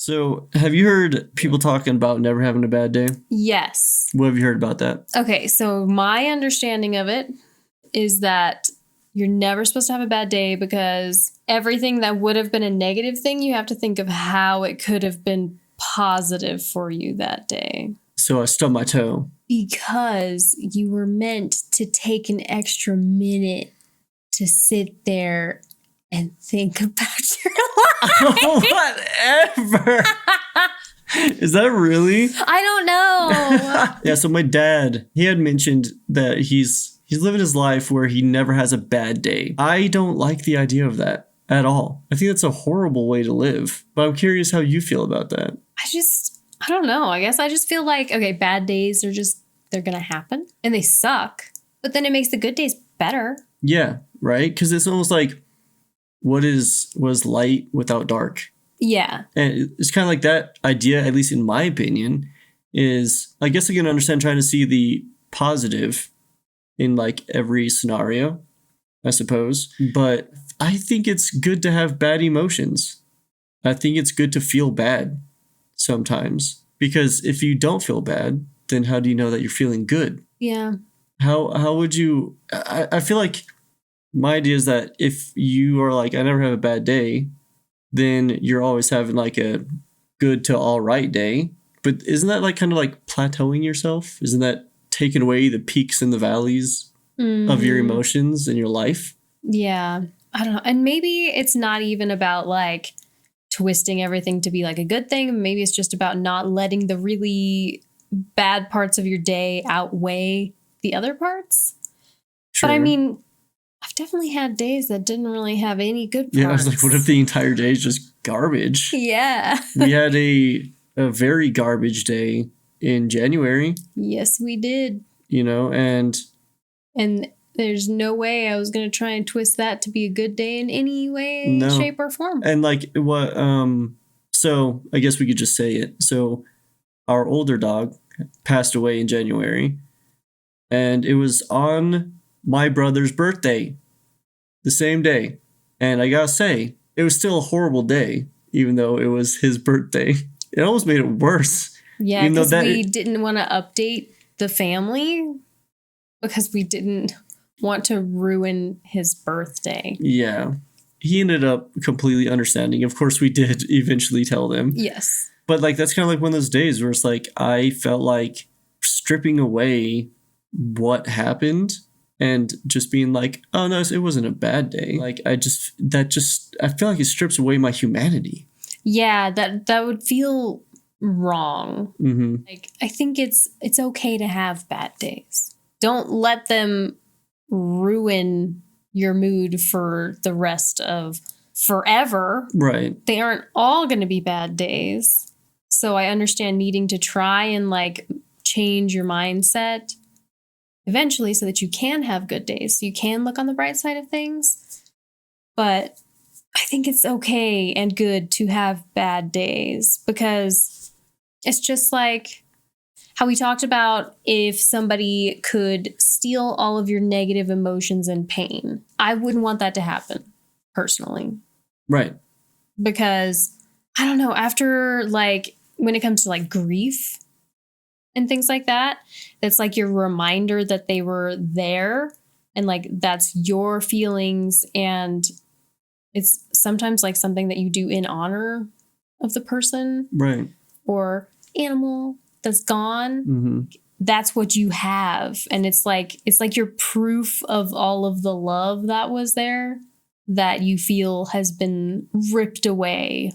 So, have you heard people talking about never having a bad day? Yes. What have you heard about that? Okay, so my understanding of it is that you're never supposed to have a bad day because everything that would have been a negative thing, you have to think of how it could have been positive for you that day. So, I stubbed my toe. Because you were meant to take an extra minute to sit there and think about your life. Whatever. Is that really? I don't know. Yeah, so my dad, he had mentioned that he's living his life where he never has a bad day. I don't like the idea of that at all. I think that's a horrible way to live. But I'm curious how you feel about that. I don't know. I guess I just feel like, okay, bad days are they're going to happen and they suck, but then it makes the good days better. Yeah, right? Because it's almost like was light without dark? Yeah. And it's kind of like that idea, at least in my opinion, is I guess I can understand trying to see the positive in like every scenario, I suppose. But I think it's good to have bad emotions. I think it's good to feel bad sometimes, because if you don't feel bad, then how do you know that you're feeling good? Yeah. How would you? I feel like my idea is that if you are like, I never have a bad day, then you're always having like a good to all right day. But isn't that like kind of like plateauing yourself? Isn't that taking away the peaks and the valleys of your emotions in your life? Yeah. I don't know. And maybe it's not even about like twisting everything to be like a good thing. Maybe it's just about not letting the really bad parts of your day outweigh the other parts. Sure. But I mean, I've definitely had days that didn't really have any good parts. Yeah, I was like, what if the entire day is just garbage? Yeah. We had a very garbage day in January. Yes, we did. You know, and there's no way I was going to try and twist that to be a good day in any way, shape, or form. And like what, so I guess we could just say it. So our older dog passed away in January, and it was on my brother's birthday, the same day. And I gotta say, it was still a horrible day, even though it was his birthday. It almost made it worse. Yeah, because we didn't want to update the family because we didn't want to ruin his birthday. Yeah. He ended up completely understanding. Of course, we did eventually tell them. Yes. But like that's kind of like one of those days where it's like I felt like stripping away what happened and just being like, oh no, it wasn't a bad day. Like I feel like it strips away my humanity. Yeah, that would feel wrong. Mm-hmm. Like I think it's okay to have bad days. Don't let them ruin your mood for the rest of forever. Right. They aren't all going to be bad days. So I understand needing to try and like change your mindset eventually so that you can have good days. So you can look on the bright side of things. But I think it's okay and good to have bad days because it's just like how we talked about if somebody could steal all of your negative emotions and pain. I wouldn't want that to happen personally. Right. Because I don't know, after like when it comes to like grief and things like that, it's like your reminder that they were there and like that's your feelings, and it's sometimes like something that you do in honor of the person, right, or animal that's gone. Mm-hmm. That's what you have, and it's like your proof of all of the love that was there that you feel has been ripped away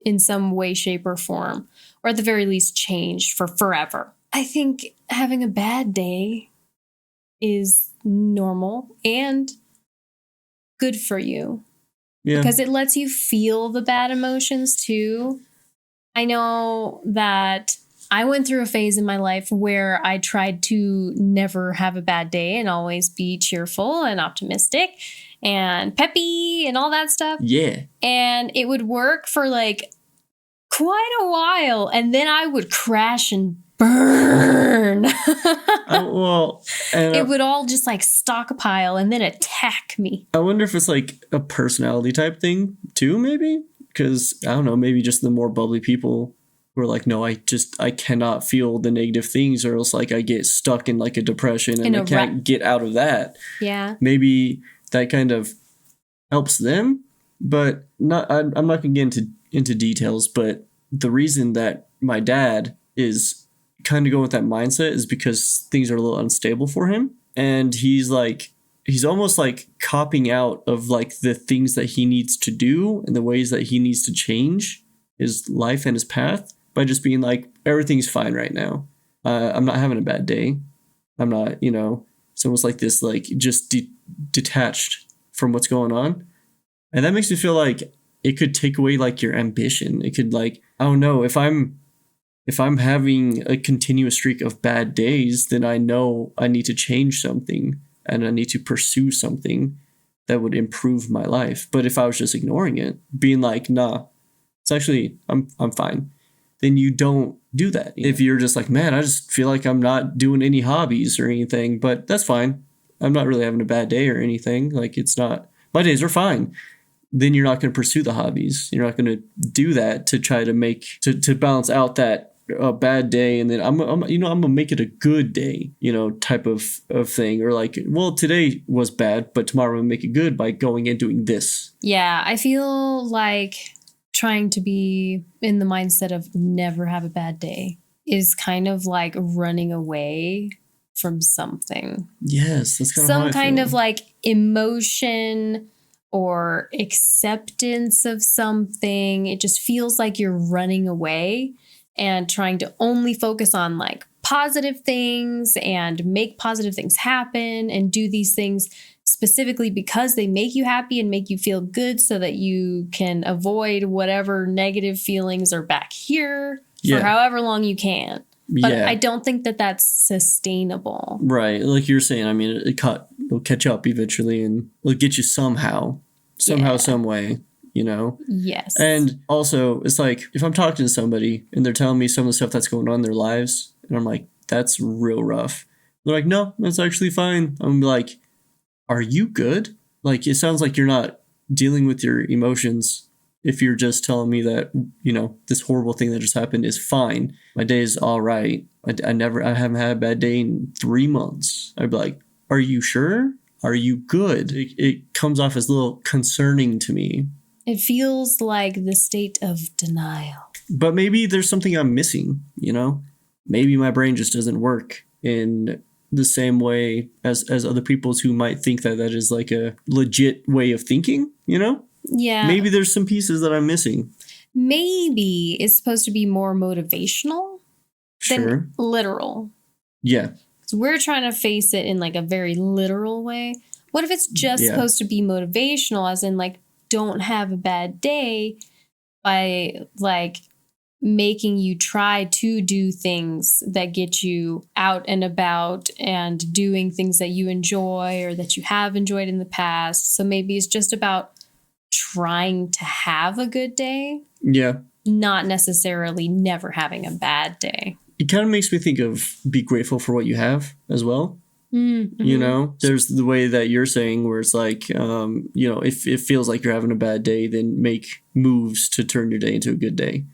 in some way, shape, or form, or at the very least changed for forever. I think having a bad day is normal and good for you. Yeah. Because it lets you feel the bad emotions too. I know that I went through a phase in my life where I tried to never have a bad day and always be cheerful and optimistic and peppy and all that stuff. Yeah. And it would work for like quite a while, and then I would crash and burn. It would all just like stockpile and then attack me. I wonder if it's like a personality type thing too, maybe? because I don't know, maybe just the more bubbly people who are like, no, I cannot feel the negative things, or else like I get stuck in like a depression and I can't get out of that. Yeah. Maybe that kind of helps them, but I'm not gonna get into details, but the reason that my dad is kind of going with that mindset is because things are a little unstable for him, and he's almost like copping out of like the things that he needs to do and the ways that he needs to change his life and his path by just being like, everything's fine right now. I'm not having a bad day. I'm not, it's almost like this, like just detached from what's going on. And that makes me feel like it could take away like your ambition. It could like, I don't know, if I'm having a continuous streak of bad days, then I know I need to change something and I need to pursue something that would improve my life. But if I was just ignoring it, being like, nah, it's actually, I'm fine, then you don't do that. If you're just like, man, I just feel like I'm not doing any hobbies or anything, but that's fine. I'm not really having a bad day or anything. Like, it's not, my days are fine. Then you're not going to pursue the hobbies. You're not going to do that to try to to balance out that a bad day, and then I'm gonna make it a good day, type of thing. Or like, well, today was bad, but tomorrow I'm gonna make it good by going and doing this. Yeah, I feel like trying to be in the mindset of never have a bad day is kind of like running away from something. Yes, that's kind of some kind of like emotion or acceptance of something. It just feels like you're running away and trying to only focus on like positive things and make positive things happen and do these things specifically because they make you happy and make you feel good, so that you can avoid whatever negative feelings are back here for however long you can. But I don't think that that's sustainable. Right. Like you're saying, I mean, it'll catch up eventually and it'll get you somehow, some way. Yes. And also, it's like, if I'm talking to somebody and they're telling me some of the stuff that's going on in their lives, and I'm like, that's real rough. They're like, no, that's actually fine. I'm gonna be like, are you good? Like, it sounds like you're not dealing with your emotions if you're just telling me that, this horrible thing that just happened is fine. My day is all right. I haven't had a bad day in 3 months. I'd be like, are you sure? Are you good? It comes off as a little concerning to me. It feels like the state of denial. But maybe there's something I'm missing, Maybe my brain just doesn't work in the same way as other people's who might think that is like a legit way of thinking, Yeah. Maybe there's some pieces that I'm missing. Maybe it's supposed to be more motivational than literal. Yeah. So we're trying to face it in like a very literal way. What if it's just supposed to be motivational, as in like, don't have a bad day, by like making you try to do things that get you out and about and doing things that you enjoy or that you have enjoyed in the past. So maybe it's just about trying to have a good day. Yeah. Not necessarily never having a bad day. It kind of makes me think of be grateful for what you have as well. Mm-hmm. There's the way that you're saying where it's like, if it feels like you're having a bad day, then make moves to turn your day into a good day.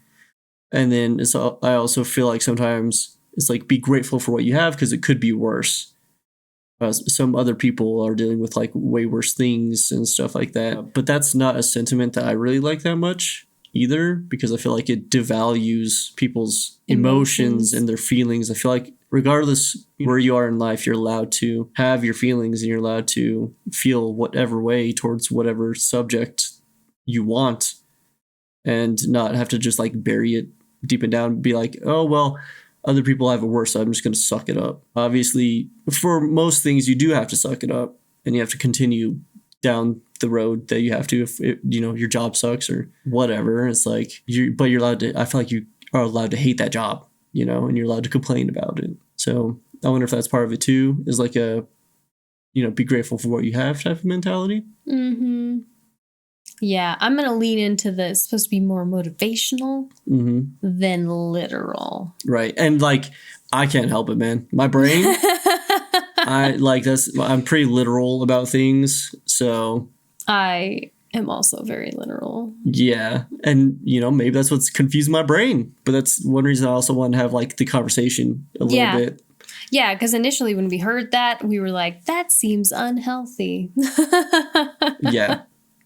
And then I also feel like sometimes it's like, be grateful for what you have because it could be worse. Some other people are dealing with like way worse things and stuff like that. But that's not a sentiment that I really like that much either, because I feel like it devalues people's emotions and their feelings. I feel like regardless where you are in life, you're allowed to have your feelings and you're allowed to feel whatever way towards whatever subject you want, and not have to just like bury it deep and down and be like, oh, well, other people have it worse, so I'm just going to suck it up. Obviously, for most things, you do have to suck it up and you have to continue down the road that you have to, if your job sucks or whatever. It's like, you're allowed to, I feel like you are allowed to hate that job, and you're allowed to complain about it. So I wonder if that's part of it too, is like a, be grateful for what you have type of mentality. Mm-hmm. Yeah, I'm going to lean into this. It's supposed to be more motivational than literal. Right. And like, I can't help it, man. My brain, I'm pretty literal about things. So I am also very literal. Yeah. And, maybe that's what's confused my brain. But that's one reason I also want to have like the conversation a little bit. Yeah, because initially when we heard that, we were like, that seems unhealthy. Yeah.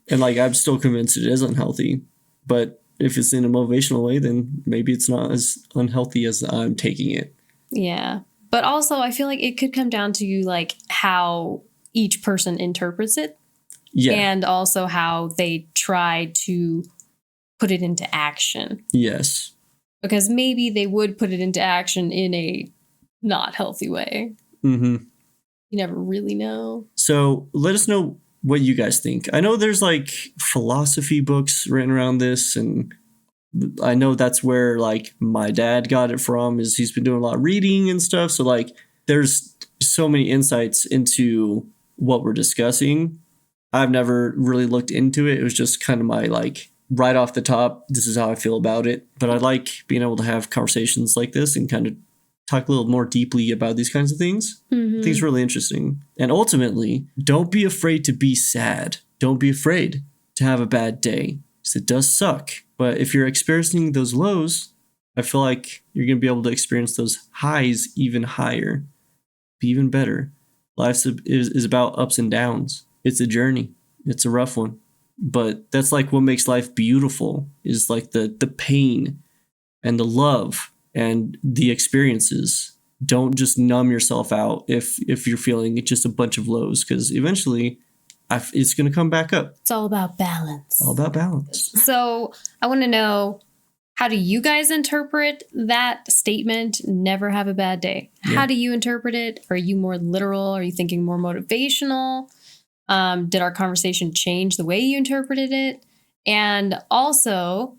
And like, I'm still convinced it is unhealthy. But if it's in a motivational way, then maybe it's not as unhealthy as I'm taking it. Yeah. But also, I feel like it could come down to like how each person interprets it. Yeah. And also how they try to put it into action. Yes. Because maybe they would put it into action in a not healthy way. Mm-hmm. You never really know. So let us know what you guys think. I know there's like philosophy books written around this, and I know that's where like my dad got it from, is he's been doing a lot of reading and stuff. So like there's so many insights into what we're discussing. I've never really looked into it. It was just kind of my like right off the top, this is how I feel about it. But I like being able to have conversations like this and kind of talk a little more deeply about these kinds of things. Mm-hmm. I think it's really interesting. And ultimately, don't be afraid to be sad. Don't be afraid to have a bad day, because it does suck. But if you're experiencing those lows, I feel like you're going to be able to experience those highs even higher, be even better. Life is about ups and downs. It's a journey. It's a rough one. But that's like what makes life beautiful, is like the pain and the love and the experiences. Don't just numb yourself out if you're feeling just a bunch of lows, because eventually it's going to come back up. It's all about balance. All about balance. So I want to know, how do you guys interpret that statement, never have a bad day? Yeah. How do you interpret it? Are you more literal? Are you thinking more motivational? Did our conversation change the way you interpreted it? And also,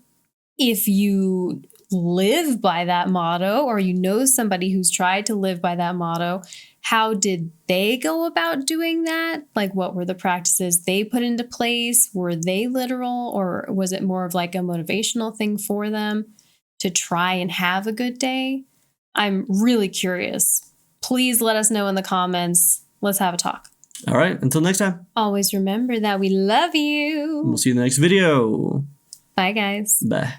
if you live by that motto, or you know somebody who's tried to live by that motto, how did they go about doing that? Like, what were the practices they put into place? Were they literal, or was it more of like a motivational thing for them to try and have a good day? I'm really curious. Please let us know in the comments. Let's have a talk. All right. Until next time. Always remember that we love you. We'll see you in the next video. Bye, guys. Bye.